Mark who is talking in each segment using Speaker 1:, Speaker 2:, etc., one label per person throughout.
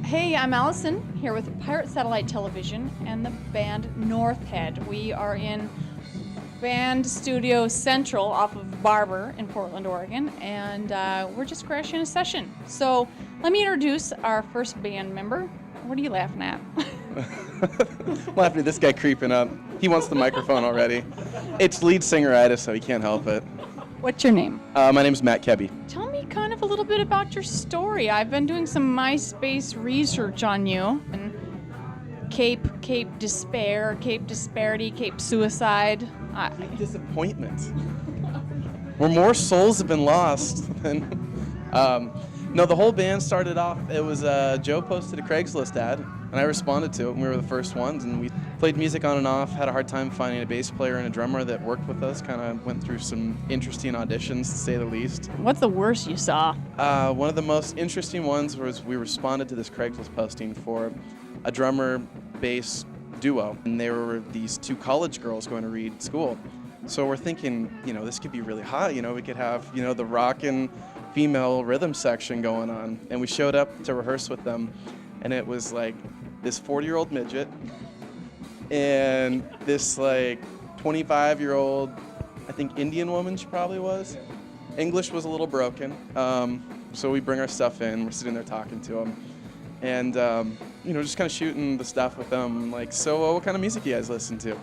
Speaker 1: Hey, I'm Allison, here with Pirate Satellite Television and the band NorthHead. We are in Band Studio Central off of Barber in Portland, Oregon, and we're just crashing a session. So let me introduce our first band member. What are you laughing at?
Speaker 2: I'm laughing at this guy creeping up. He wants the microphone already. It's lead singer-itis, so he can't help it.
Speaker 1: What's your name?
Speaker 2: My name is Matt Kebby.
Speaker 1: Tell me kind of a little bit about your story. I've been doing some MySpace research on you. And Cape Despair, Cape Disparity, Cape Suicide.
Speaker 2: Cape Disappointment. Where more souls have been lost than... No, the whole band started off, it was Joe posted a Craigslist ad, and I responded to it, and we were the first ones, and we played music on and off, had a hard time finding a bass player and a drummer that worked with us, kind of went through some interesting auditions, to say the least.
Speaker 1: What's the worst you saw?
Speaker 2: One of the most interesting ones was we responded to this Craigslist posting for a drummer-bass duo, and they were these two college girls going to read school. So we're thinking, this could be really hot, we could have, the rockin' female rhythm section going on. And we showed up to rehearse with them, and it was like this 40-year-old midget and this 25-year-old, I think Indian woman she probably was. English was a little broken, so we bring our stuff in, we're sitting there talking to them, and just kind of shooting the stuff with them, so what kind of music do you guys listen to?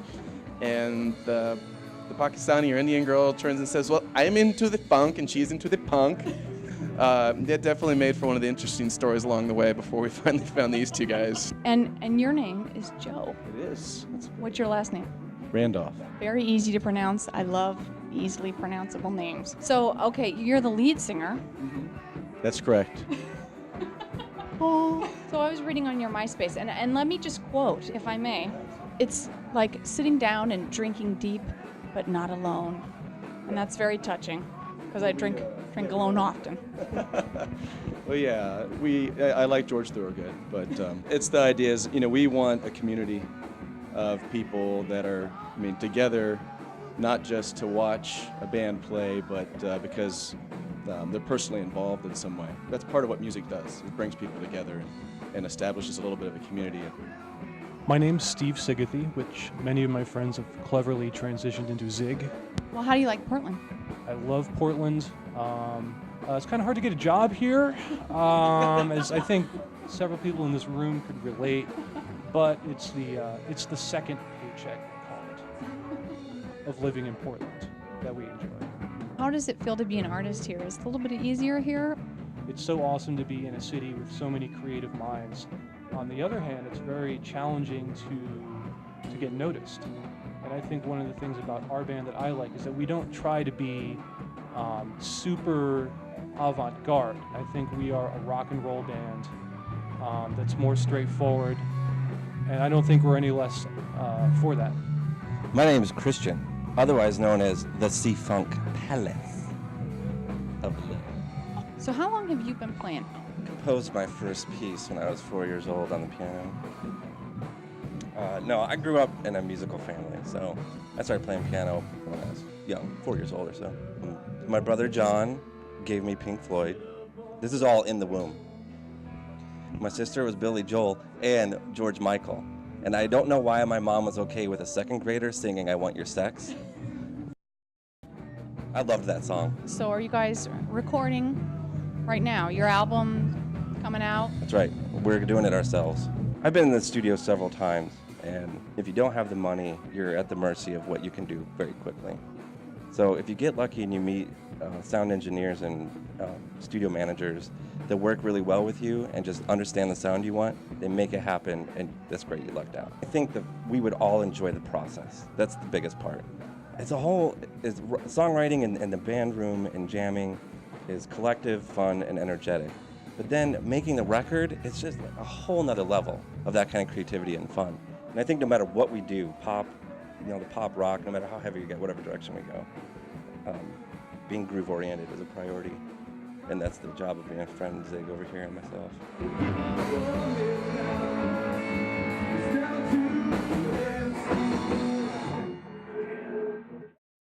Speaker 2: And the Pakistani or Indian girl turns and says, well, I'm into the funk and she's into the punk. That definitely made for one of the interesting stories along the way before we finally found these two guys.
Speaker 1: And your name is Joe.
Speaker 2: It is.
Speaker 1: What's your last name?
Speaker 3: Randolph.
Speaker 1: Very easy to pronounce. I love easily pronounceable names. So, okay, you're the lead singer.
Speaker 3: That's correct.
Speaker 1: Oh. So I was reading on your MySpace, and let me just quote, if I may. It's like sitting down and drinking deep, but not alone. And that's very touching, because I drink alone often.
Speaker 3: Well, yeah, I like George Thorogood, but it's the idea is, we want a community of people that are, together, not just to watch a band play, but because they're personally involved in some way. That's part of what music does. It brings people together and establishes a little bit of a community.
Speaker 4: My name's Steve Sigathy, which many of my friends have cleverly transitioned into Zig.
Speaker 1: Well, how do you like Portland?
Speaker 4: I love Portland. It's kind of hard to get a job here, as I think several people in this room could relate. But it's the second paycheck, I call it, of living in Portland that we enjoy.
Speaker 1: How does it feel to be an artist here? Is it a little bit easier here?
Speaker 4: It's so awesome to be in a city with so many creative minds. On the other hand, it's very challenging to get noticed. And I think one of the things about our band that I like is that we don't try to be super avant-garde. I think we are a rock and roll band that's more straightforward, and I don't think we're any less for that.
Speaker 5: My name is Christian, otherwise known as the C-Funk Palace of Love.
Speaker 1: So how long have you been playing?
Speaker 5: Composed my first piece when I was 4 years old on the piano. No, I grew up in a musical family, so I started playing piano when I was young, 4 years old or so. My brother John gave me Pink Floyd. This is all in the womb. My sister was Billy Joel and George Michael. And I don't know why my mom was okay with a second grader singing I Want Your Sex. I loved that song.
Speaker 1: So are you guys recording right now? Your album coming out?
Speaker 5: That's right. We're doing it ourselves. I've been in the studio several times, and if you don't have the money, you're at the mercy of what you can do very quickly. So if you get lucky and you meet sound engineers and studio managers that work really well with you and just understand the sound you want, they make it happen, and that's great, you lucked out. I think that we would all enjoy the process. That's the biggest part. Songwriting in the band room and jamming is collective, fun, and energetic. But then making the record, it's just a whole nother level of that kind of creativity and fun. And I think no matter what we do, pop, the pop rock, no matter how heavy you get, whatever direction we go, being groove-oriented is a priority. And that's the job of being a friend, Zig, over here, and myself.